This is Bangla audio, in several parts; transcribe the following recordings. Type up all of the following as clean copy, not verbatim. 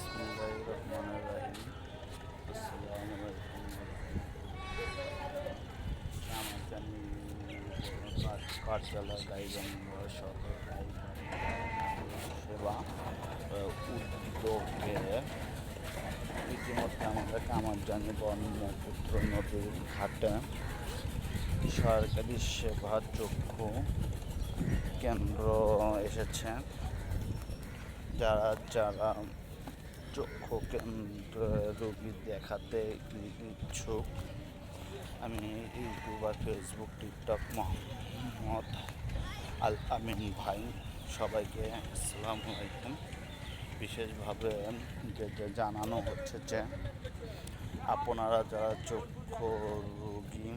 বিসমিল্লাহির রহমানির রহিম। আসসালামু আলাইকুম রামাজানি কার্যালয় গাইবান্ধা সদর গাইবান্ধা সেবা উদ্যোগে ইতিমধ্যে আমাদের কামারজানি ব্রহ্মপুত্র নদীর ঘাটে সরকারি সেবা চক্ষু কেন্দ্র এসেছে। যারা যারা চক্ষু কেন্দ্রে রোগী দেখাতে ইচ্ছুক, আমি ইউটিউব আর ফেসবুক টিকটক মোহাম্মদ আল আমিন ভাই সবাইকে আসসালামু আলাইকুম বিশেষভাবে যে জানানো হচ্ছে যে আপনারা যারা চক্ষু রোগী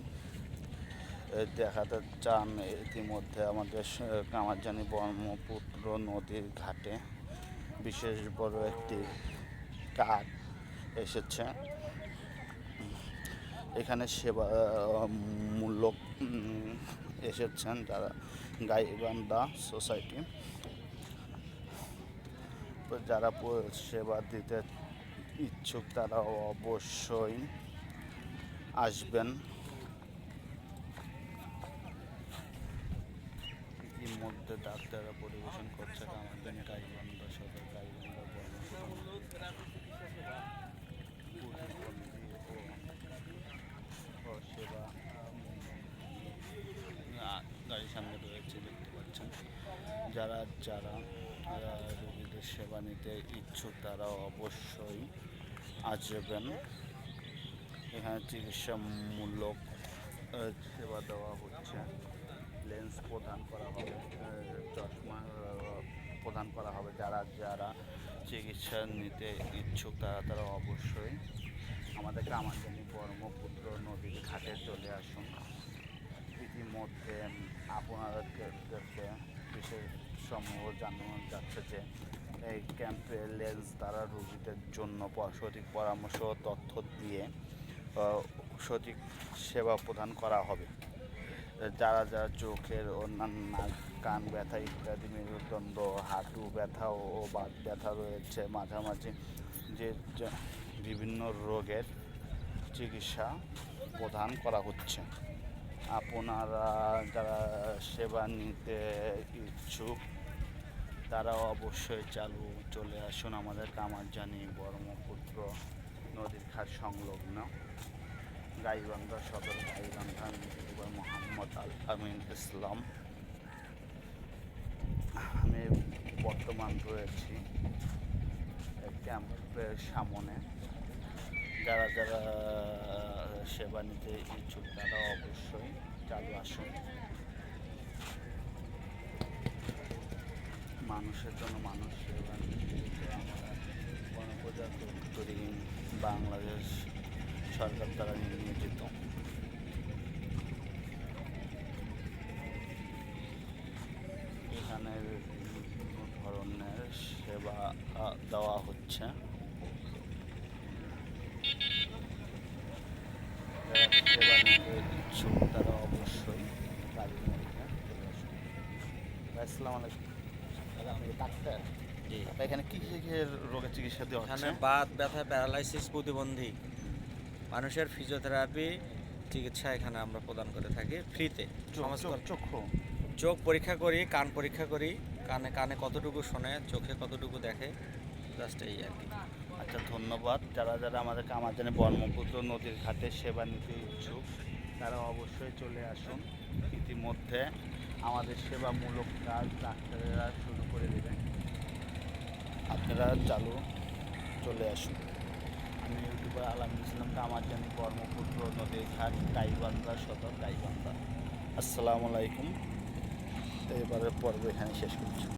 দেখাতে চান, ইতিমধ্যে আমাদের কামারজানি ব্রহ্মপুত্র নদীর ঘাটে বিশেষ বড় একটি কাক এসেছে। এখানে সেবা মূলক এসেছেন যারা গাইবান্ধা সোসাইটি, যারা সেবা দিতে ইচ্ছুক তারা অবশ্যই আসবেন। ইতিমধ্যে ডাক্তাররা পরিবেশন করছে আমাদের গাইবান্ধা সদর গাইবান্ধা সেবা গাড়ির সামনে রয়েছে, দেখতে পাচ্ছেন। যারা যারা রোগীদের সেবা নিতে ইচ্ছুক তারা অবশ্যই আসবেন। এখানে চিকিৎসামূলক সেবা দেওয়া হচ্ছে, লেন্স প্রদান করা হবে, চশমা প্রদান করা হবে। যারা যারা চিকিৎসা নিতে ইচ্ছুক তারা অবশ্যই আমাদের কামারজানি ব্রহ্মপুত্র নদীর ঘাটে চলে আসুন। ইতিমধ্যে আপনাদেরকে বিশেষ সমূহ জানানো যাচ্ছে যে এই ক্যাম্পে লেন্স দ্বারা রোগীদের জন্য সঠিক পরামর্শ ও তথ্য দিয়ে সঠিক সেবা প্রদান করা হবে। যারা যারা চোখের অন্যান্য কান ব্যথা ইত্যাদি, মেরুদণ্ড, হাঁটু ব্যথা ও বাত ব্যথা রয়েছে, মাঝামাঝি যে বিভিন্ন রোগের চিকিৎসা প্রদান করা হচ্ছে। আপনারা যারা সেবা নিতে ইচ্ছুক তারা অবশ্যই চলে আসুন আমাদের কামারজানি ব্রহ্মপুত্র নদীর ঘাট সংলগ্ন গাইবান্ধা সদর গাইবান্ধা মোহাম্মদ আল আমিন ইসলাম। আমি বর্তমান রয়েছি ক্যাম্পের সামনে। যারা যারা সেবা নিতে ইচ্ছুক তারা অবশ্যই আসুন। মানুষের জন্য মানুষ সেবা নিতে আমরা গণপ্রজাতন্ত্রী বাংলাদেশ সরকার দ্বারা নিয়োজিত। এখানে বিভিন্ন ধরনের সেবা দেওয়া হচ্ছে। সেবা নিতে ইচ্ছুক তারা অবশ্যই গাড়ির মধ্যে চলে আসুন। আসসালামু আলাইকুম। ডাক্তার, জি, এখানে কি রোগের চিকিৎসা দেওয়া হচ্ছে? এখানে বাত ব্যথা, প্যারালাইসিস প্রতিবন্ধী মানুষের ফিজিওথেরাপি চিকিৎসা এখানে আমরা প্রদান করে থাকি ফ্রিতে। চোখ পরীক্ষা করি, কান পরীক্ষা করি, কানে কতটুকু শোনে, চোখে কতটুকু দেখে, জাস্ট এই আর কি। আচ্ছা, ধন্যবাদ। যারা যারা আমাদের কামারজানি ব্রহ্মপুত্র নদীর ঘাটে সেবা নিতে ইচ্ছুক তারা অবশ্যই চলে আসুন। ইতিমধ্যে আমাদের সেবামূলক কাজ ডাক্তারেরা শুরু করে দেবেন, আপনারা চলে আসুন। আমি ইউটিউবার আল আমিন ইসলাম, কামারজানি ব্রহ্মপুত্র নদীর ঘাট গাইবান্ধা সদর গাইবান্ধা। আসসালামু আলাইকুম। এবারের পর্ব এখানে শেষ করছি।